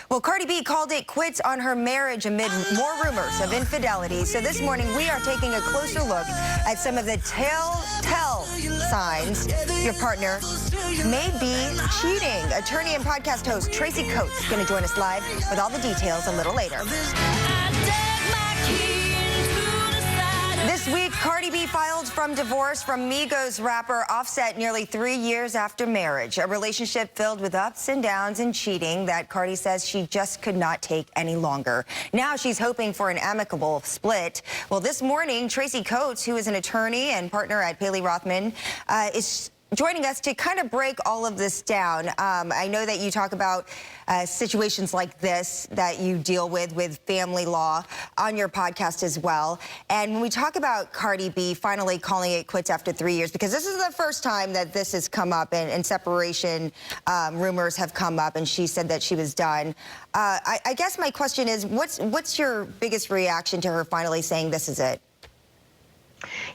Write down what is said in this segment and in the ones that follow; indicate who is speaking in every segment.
Speaker 1: Well, Cardi B called it quits on her marriage amid more rumors of infidelity. So this morning, we are taking a closer look at some of the telltale signs your partner may be cheating. Attorney and podcast host Tracey is going to join us live with all the details a little later. This week, Cardi B filed from divorce from Migos rapper Offset nearly 3 years after marriage. A relationship filled with ups and downs and cheating that Cardi says she just could not take any longer. Now she's hoping for an amicable split. Well, this morning, Tracey Coates, who is an attorney and partner at Paley Rothman, is joining us to kind of break all of this down. I know that you talk about situations like this that you deal with family law on your podcast as well. And when we talk about Cardi B finally calling it quits after 3 years, because this is the first time that this has come up and separation rumors have come up, and she said that she was done. I guess my question is, what's your biggest reaction to her finally saying this is it?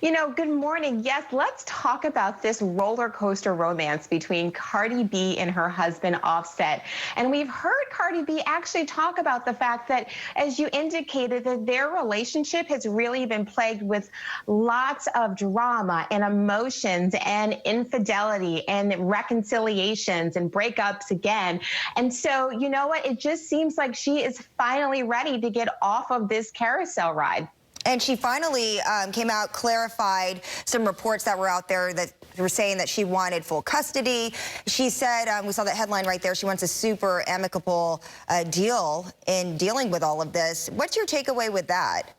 Speaker 2: You know, good morning. Yes, let's talk about this roller coaster romance between Cardi B and her husband Offset. And we've heard Cardi B actually talk about the fact that, as you indicated, that their relationship has really been plagued with lots of drama and emotions and infidelity and reconciliations and breakups again. And so, you know what? It just seems like she is finally ready to get off of this carousel ride.
Speaker 1: And she finally came out, clarified some reports that were out there that were saying that she wanted full custody. She said, we saw that headline right there, she wants a super amicable deal in dealing with all of this. What's your takeaway with that?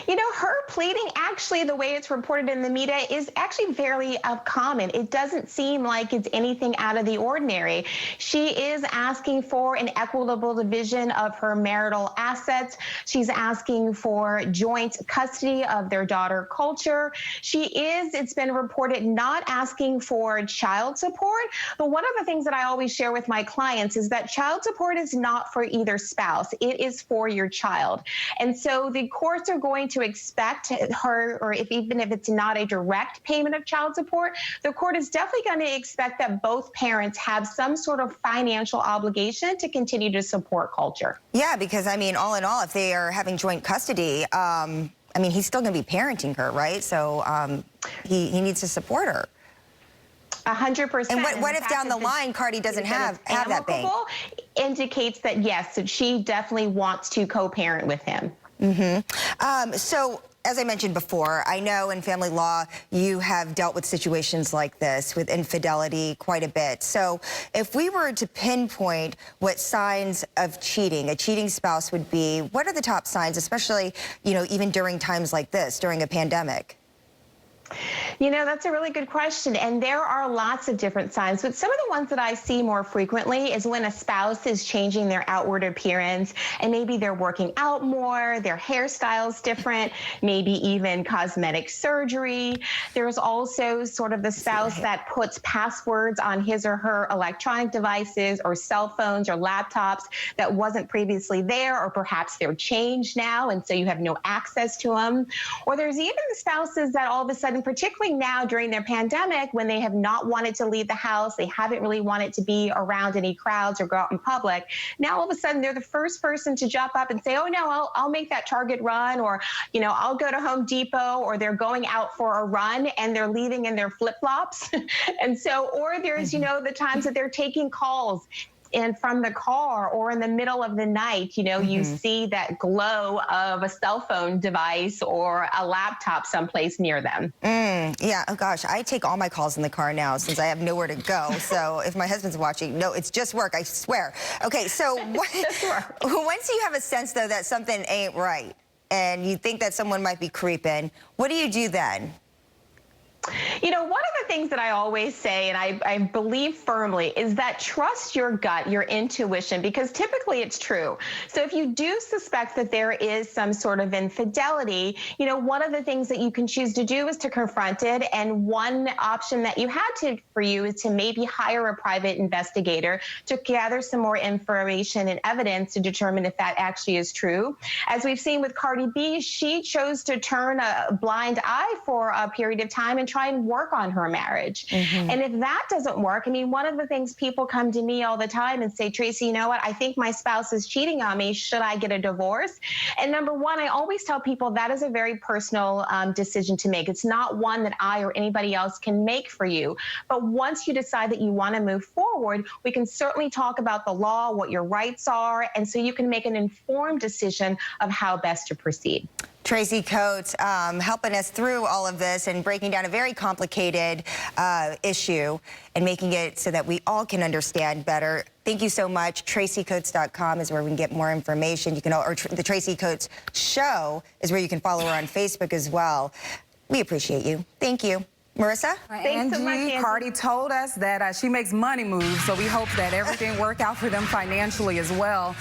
Speaker 2: You know, her pleading, actually, the way it's reported in the media, is actually very common. It doesn't seem like it's anything out of the ordinary. She is asking for an equitable division of her marital assets. She's asking for joint custody of their daughter, Culture. She is, it's been reported, not asking for child support. But one of the things that I always share with my clients is that child support is not for either spouse. It is for your child. And so the courts are going to expect her, or even if it's not a direct payment of child support, the court is definitely going to expect that both parents have some sort of financial obligation to continue to support Culture.
Speaker 1: Yeah, because I mean, all in all, if they are having joint custody, I mean, he's still going to be parenting her, right? So he needs to support her.
Speaker 2: 100%.
Speaker 1: And what if down the line Cardi doesn't have that bank?
Speaker 2: Indicates that yes, that she definitely wants to co-parent with him.
Speaker 1: So, as I mentioned before, I know in family law you have dealt with situations like this, with infidelity quite a bit. So if we were to pinpoint what signs of cheating, a cheating spouse would be, what are the top signs, especially, you know, even during times like this, during a pandemic?
Speaker 2: You know, that's a really good question. And there are lots of different signs. But some of the ones that I see more frequently is when a spouse is changing their outward appearance, and maybe they're working out more, their hairstyle's different, maybe even cosmetic surgery. There's also sort of the spouse that puts passwords on his or her electronic devices or cell phones or laptops that wasn't previously there, or perhaps they're changed now, and so you have no access to them. Or there's even the spouses that all of a sudden, particularly now during their pandemic, when they have not wanted to leave the house, they haven't really wanted to be around any crowds or go out in public. Now, all of a sudden, they're the first person to jump up and say, oh, no, I'll make that Target run, or, you know, I'll go to Home Depot, or they're going out for a run and they're leaving in their flip-flops. And so, or there's, you know, the times that they're taking calls and from the car, or in the middle of the night, you know, you see that glow of a cell phone device or a laptop someplace near them.
Speaker 1: Yeah, oh gosh, I take all my calls in the car now since I have nowhere to go. So if my husband's watching, no, it's just work, I swear. Okay, so once you have a sense, though, that something ain't right and you think that someone might be creeping, what do you do then?
Speaker 2: You know, one of the things that I always say, and I believe firmly, is that trust your gut, your intuition, because typically it's true. So if you do suspect that there is some sort of infidelity, you know, one of the things that you can choose to do is to confront it. And one option that you had for you is to maybe hire a private investigator to gather some more information and evidence to determine if that actually is true. As we've seen with Cardi B, she chose to turn a blind eye for a period of time and try and work on her marriage. And if that doesn't work, I mean, one of the things people come to me all the time and say, Tracey, you know what? I think my spouse is cheating on me. Should I get a divorce? And number one, I always tell people that is a very personal decision to make. It's not one that I or anybody else can make for you. But once you decide that you want to move forward, we can certainly talk about the law, what your rights are, and so you can make an informed decision of how best to proceed.
Speaker 1: Tracey Coates helping us through all of this and breaking down a very complicated issue and making it so that we all can understand better. Thank you so much. TraceyCoates.com is where we can get more information. You can, or the Tracey Coates Show is where you can follow her on Facebook as well. We appreciate you. Thank you. Marissa?
Speaker 2: Thanks so much, Angie.
Speaker 3: Cardi told us that she makes money moves, so we hope that everything work out for them financially as well.